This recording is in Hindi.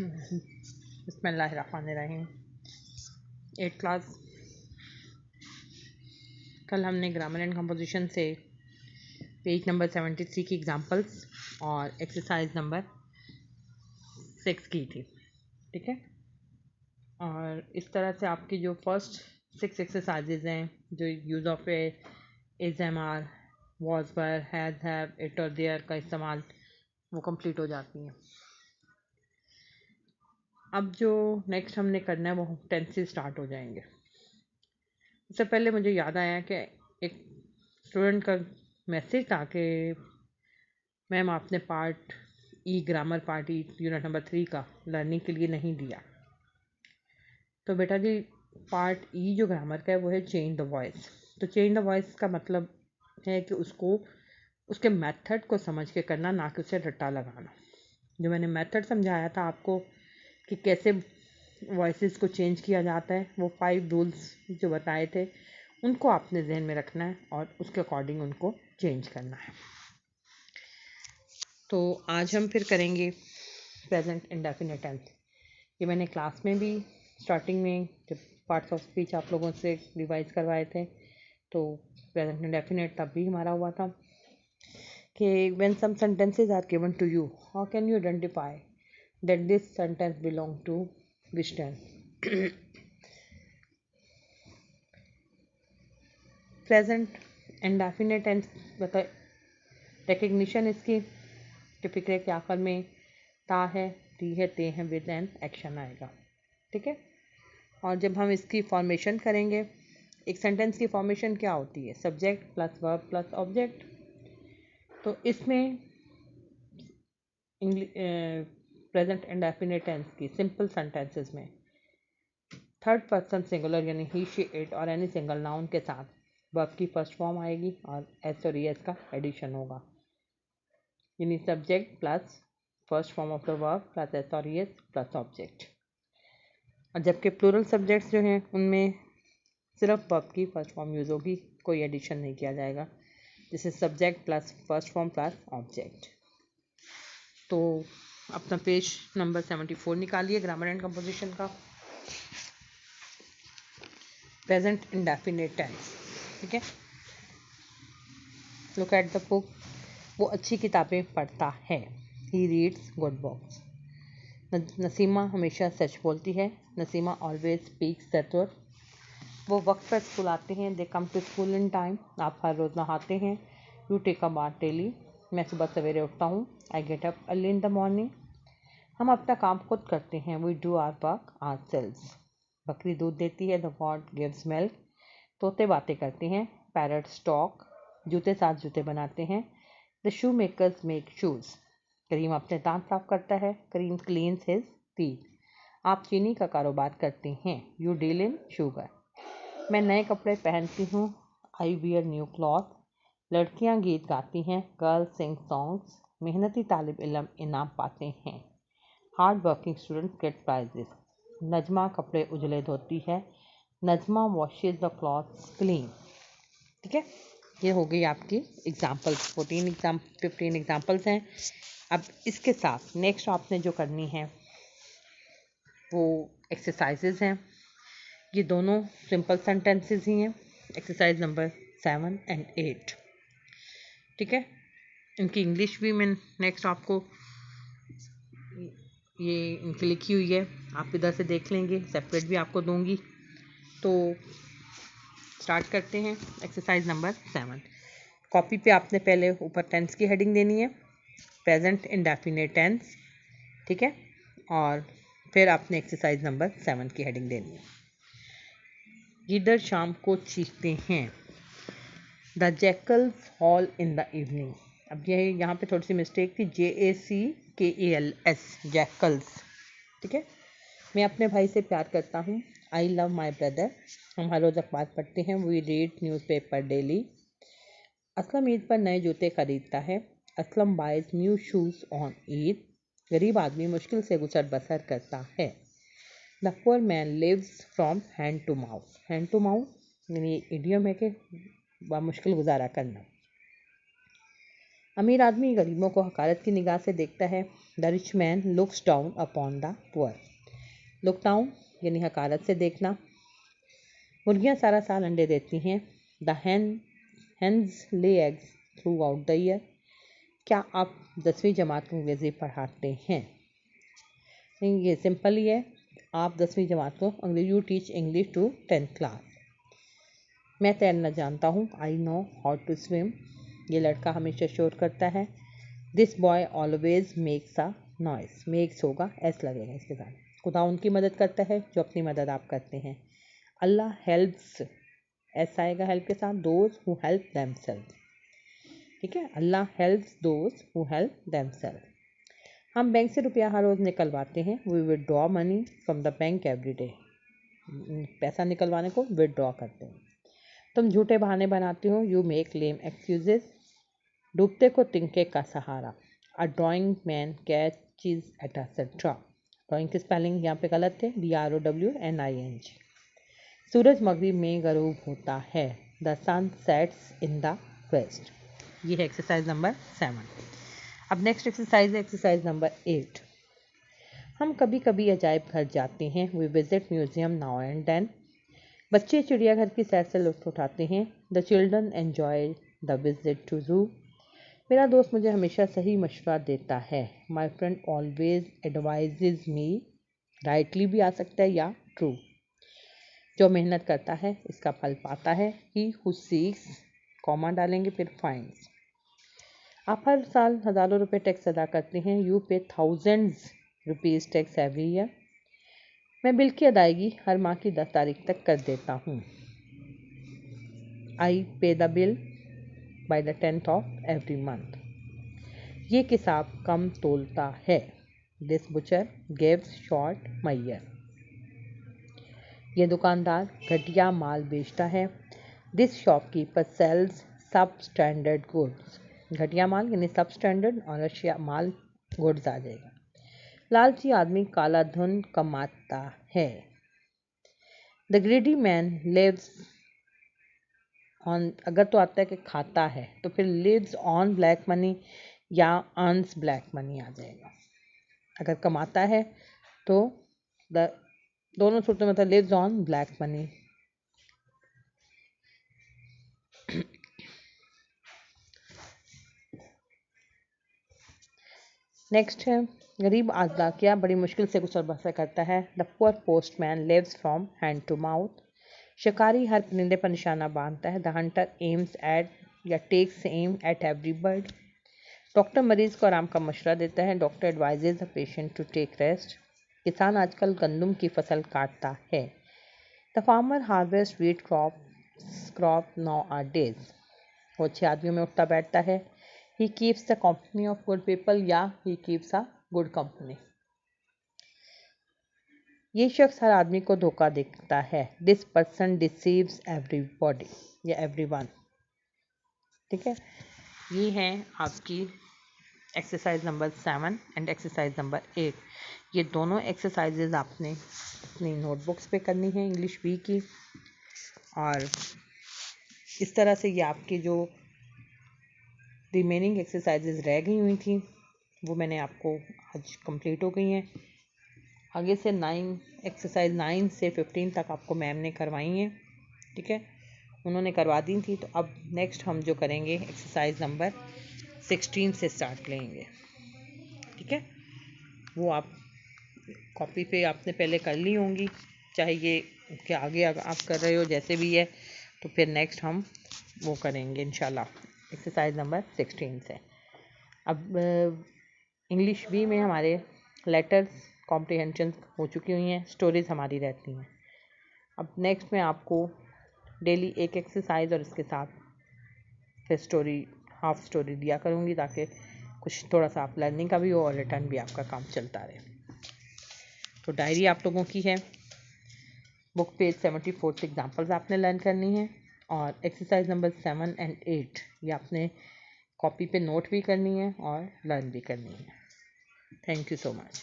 बिस्मिल्लाहिर्रहमानिर्रहीम। 8th class. कल हमने ग्रामर एंड कंपोजिशन से पेज नंबर 73 की एग्जांपल्स और एक्सरसाइज नंबर 6 की थी। ठीक है, और इस तरह से आपकी जो फर्स्ट 6 एक्सरसाइजेज हैं, जो use of a, is, am, are, was, were, has, have, it और देयर का इस्तेमाल वो कंप्लीट हो जाती हैं। अब जो नेक्स्ट हमने करना है वो 10 से स्टार्ट हो जाएंगे। इससे पहले मुझे याद आया कि एक स्टूडेंट का मैसेज था कि मैम आपने पार्ट ई ग्रामर पार्ट ई यूनिट नंबर 3 का लर्निंग के लिए नहीं दिया। तो बेटा जी, पार्ट ई जो ग्रामर का है वो है चेंज द वॉइस। तो चेंज द वॉइस का मतलब है कि उसको उसके मेथड को समझ के करना, ना कि उसे रट्टा लगाना। जो मैंने मेथड समझाया था आपको कि कैसे वॉइसेस को चेंज किया जाता है, वो 5 रूल्स जो बताए थे उनको आपने जहन में रखना है और उसके अकॉर्डिंग उनको चेंज करना है। तो आज हम फिर करेंगे प्रेजेंट इंडेफिनिट टेंस। ये मैंने क्लास में भी स्टार्टिंग में जब पार्ट्स ऑफ स्पीच आप लोगों से रिवाइज करवाए थे, तो प्रेजेंट इंडेफिनिट तब भी हमारा हुआ था कि when some sentences are given to you, how can you identify that this sentence belong to which tense. Present indefinite tense बता रिकग्निशन इसकी टिपिकल के आखिर में ता है, ती है, ते हैं, विद एन एक्शन आएगा। ठीक है, और जब हम इसकी फॉर्मेशन करेंगे, एक सेंटेंस की फॉर्मेशन क्या होती है? Subject plus verb plus object. तो इसमें प्रेजेंट इंडेफिनिट टेंस की सिंपल सेंटेंसेस में थर्ड पर्सन सिंगुलर यानी ही, शी, इट और एनी सिंगल नाउन के साथ वर्ब की फर्स्ट फॉर्म आएगी और एस और एस का एडिशन होगा, यानी subject plus first form of the verb plus S और एस प्लस ऑब्जेक्ट। और जबकि प्लूरल सब्जेक्ट्स जो हैं उनमें सिर्फ वर्ब की फर्स्ट फॉर्म यूज़ होगी, कोई एडिशन नहीं किया जाएगा, जैसे subject plus first form plus object. तो अपना पेज नंबर 74 निकालिए ग्रामर एंड कंपोजिशन का, प्रेजेंट इंडेफिनिट टेंस। ठीक है, लुक एट द बुक। वो अच्छी किताबें पढ़ता है, he reads good books. Naseema हमेशा सच बोलती है, Naseema always speaks the truth. वो वक्त पर स्कूल आते हैं, they come to school in time. आप हर रोज़ नहाते हैं, you take a bath daily. मैं सुबह सवेरे उठता हूँ, I get up early in the morning. हम अपना काम खुद करते हैं, we do our work ourselves. बकरी दूध देती है, द गॉड गिव्स मिल्क। तोते बातें करते हैं, पैरट्स टॉक। जूते साथ जूते बनाते हैं, the shoe makers make shoes. Karim अपने दांत साफ करता है, करीम क्लीन्स हिज टीथ। आप चीनी का कारोबार करते हैं, यू डील इन शुगर। मैं नए कपड़े पहनती हूँ, आई वियर न्यू क्लॉथ। लड़कियाँ गीत गाती हैं, गर्ल्स सिंग सॉन्ग्स। मेहनती तालिब इल्म इनाम पाते हैं, hard working student get prizes. Najma कपड़े उजले धोती है, Najma washes the clothes clean. ठीक है, ये हो गई आपकी एग्जाम्पल्स। 15 एग्जाम्पल्स हैं। अब इसके साथ नेक्स्ट आपने जो करनी है वो एक्सरसाइजेज हैं। ये दोनों सिंपल सेंटेंसेस ही हैं, एक्सरसाइज नंबर 7 एंड 8। ठीक है, इनकी इंग्लिश भी मैं नेक्स्ट आपको ये इनकी लिखी हुई है, आप इधर से देख लेंगे, सेपरेट भी आपको दूंगी। तो स्टार्ट करते हैं एक्सरसाइज नंबर 7। कॉपी पे आपने पहले ऊपर टेंस की हेडिंग देनी है, प्रेजेंट इंडेफिनिट टेंस। ठीक है, और फिर आपने एक्सरसाइज नंबर 7 की हेडिंग देनी है। गिद्दड़ शाम को चीखते हैं, the jackals hall in the evening. अब ये यहाँ पे थोड़ी सी मिस्टेक थी, JACKALS, जैकल्स। ठीक है, मैं अपने भाई से प्यार करता हूँ, आई लव माई ब्रदर। हम हर रोज़ अखबार पढ़ते हैं, we read newspaper daily. Aslam Eid पर नए जूते खरीदता है, Aslam buys new shoes on Eid. गरीब आदमी मुश्किल से गुजर बसर करता है, the poor man lives from hand to mouth. Hand to mouth यानी इडियम है कि मुश्किल गुजारा करना। अमीर आदमी गरीबों को हकारत की निगाह से देखता है। The rich man looks down upon the poor. Look down यानी हकारत से देखना। मुर्गियाँ सारा साल अंडे देती हैं। The hens lay eggs throughout the year. क्या आप 10वीं जमात को अंग्रेज़ी पढ़ाते हैं? नहीं, ये सिंपल ही है। आप 10वीं जमात को Angrezi, you teach English to 10th class. मैं तैरना जानता हूँ। I know how to swim. ये लड़का हमेशा शोर करता है। This boy always makes a noise. Makes होगा, एस लगेगा इसके साथ। खुदा उनकी मदद करता है जो अपनी मदद आप करते हैं। अल्लाह हेल्प्स, एस आएगा हेल्प के साथ, दोज हु हेल्प देमसेल्फ। ठीक है, Allah helps those who help themself. हम बैंक से रुपया हर रोज़ निकलवाते हैं। We withdraw money from the bank every day. पैसा निकलवाने को विदड्रॉ करते हैं। तुम झूठे बहाने बनाते हो। You make lame excuses. डूबते को तिनके का सहारा। A drawing man catches at a straw. Drawing की स्पेलिंग यहाँ पे गलत है, DROWNING। सूरज मगरिब में गरूब होता है। The sun sets in the west. ये है एक्सरसाइज नंबर 7। अब नेक्स्ट एक्सरसाइज है एक्सरसाइज नंबर 8। हम कभी कभी अजायब घर जाते हैं। We visit museum now and then. बच्चे चिड़ियाघर की सैर से लुत्फ उठाते हैं। The children enjoy the visit to zoo. मेरा दोस्त मुझे हमेशा सही मशवरा देता है। My friend always advises me. Rightly भी आ सकता है या ट्रू। जो मेहनत करता है इसका फल पाता है। ही हु सीक्स, कॉमा डालेंगे फिर फाइंड्स। आप हर साल हज़ारों रुपए टैक्स अदा करते हैं। यू पे thousands rupees tax every year. मैं बिल की अदायगी हर माह की 10 तारीख तक कर देता हूँ। I pay the bill by the 10th of every month. ये किताब कम तोलता है। This butcher gives short measure. ये दुकानदार घटिया माल बेचता है। This shopkeeper sells substandard goods. घटिया माल यानी सब स्टैंडर्ड और रशिया माल गुड्स आ जाएगा। लालची आदमी काला धन कमाता है। The greedy man lives on, अगर तो आता है कि खाता है तो फिर लिव्स ऑन ब्लैक मनी या अर्न्स ब्लैक मनी आ जाएगा। अगर कमाता है तो दोनों सूरतों में मतलब lives on black money. Next है गरीब आज़ाकिया बड़ी मुश्किल से गुजर बसर करता है। The poor postman lives from hand to mouth. शिकारी हर परिंदे पर निशाना बांधता है। द हंटर एम्स एट या takes aim at every bird. Doctor मरीज को आराम का मशवरा देता है। Doctor advises the patient to take rest. किसान आजकल गंदम की फसल काटता है। The farmer harvest wheat crop nowadays. वो 6 आदमियों में उठता बैठता है। He keeps the company of good people या he keeps a good company. ये शख्स हर आदमी को धोखा देता है। दिस पर्सन डिसीव्स एवरीबॉडी या एवरीवन। ठीक है, ये है आपकी exercise number 7 and exercise number 8। ये दोनों एक्सरसाइजेज आपने अपनी नोटबुक्स पे करनी है इंग्लिश वी की। और इस तरह से ये आपकी जो रिमेनिंग एक्सरसाइजेज रह गई हुई थी वो मैंने आपको आज कंप्लीट हो गई हैं। आगे से एक्सरसाइज 9 से 15 तक आपको मैम ने करवाई हैं। ठीक है, उन्होंने करवा दी थी। तो अब नेक्स्ट हम जो करेंगे एक्सरसाइज नंबर 16 से स्टार्ट लेंगे। ठीक है, वो आप कॉपी पे आपने पहले कर ली होंगी, चाहे ये के आगे आप कर रहे हो जैसे भी है। तो फिर नेक्स्ट हम वो करेंगे इंशाल्लाह एक्सरसाइज नंबर 16 से। अब इंग्लिश भी में हमारे लेटर्स कॉम्प्रिहेंशन हो चुकी हुई हैं, स्टोरीज हमारी रहती हैं। अब नेक्स्ट में आपको डेली एक एक्सरसाइज और इसके साथ फिर स्टोरी, हाफ स्टोरी दिया करूँगी ताकि कुछ थोड़ा सा आप लर्निंग का भी हो और रिटर्न भी आपका काम चलता रहे। तो डायरी आप लोगों की है, बुक पेज 74 से एग्जाम्पल्स आपने लर्न करनी है और एक्सरसाइज नंबर 7 एंड 8 ये आपने कॉपी पे नोट भी करनी है और लर्न भी करनी है। Thank you so much.